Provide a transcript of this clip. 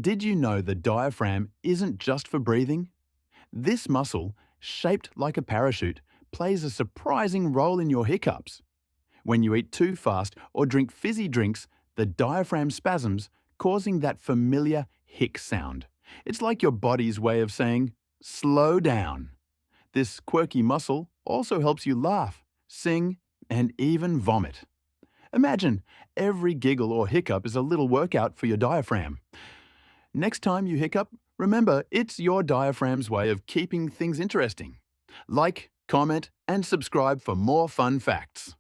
Did you know the diaphragm isn't just for breathing? This muscle, shaped like a parachute, plays a surprising role in your hiccups. When you eat too fast or drink fizzy drinks, the diaphragm spasms, causing that familiar hic sound. It's like your body's way of saying, slow down. This quirky muscle also helps you laugh, sing, and even vomit. Imagine every giggle or hiccup is a little workout for your diaphragm. Next time you hiccup, remember it's your diaphragm's way of keeping things interesting. Like, comment, and subscribe for more fun facts.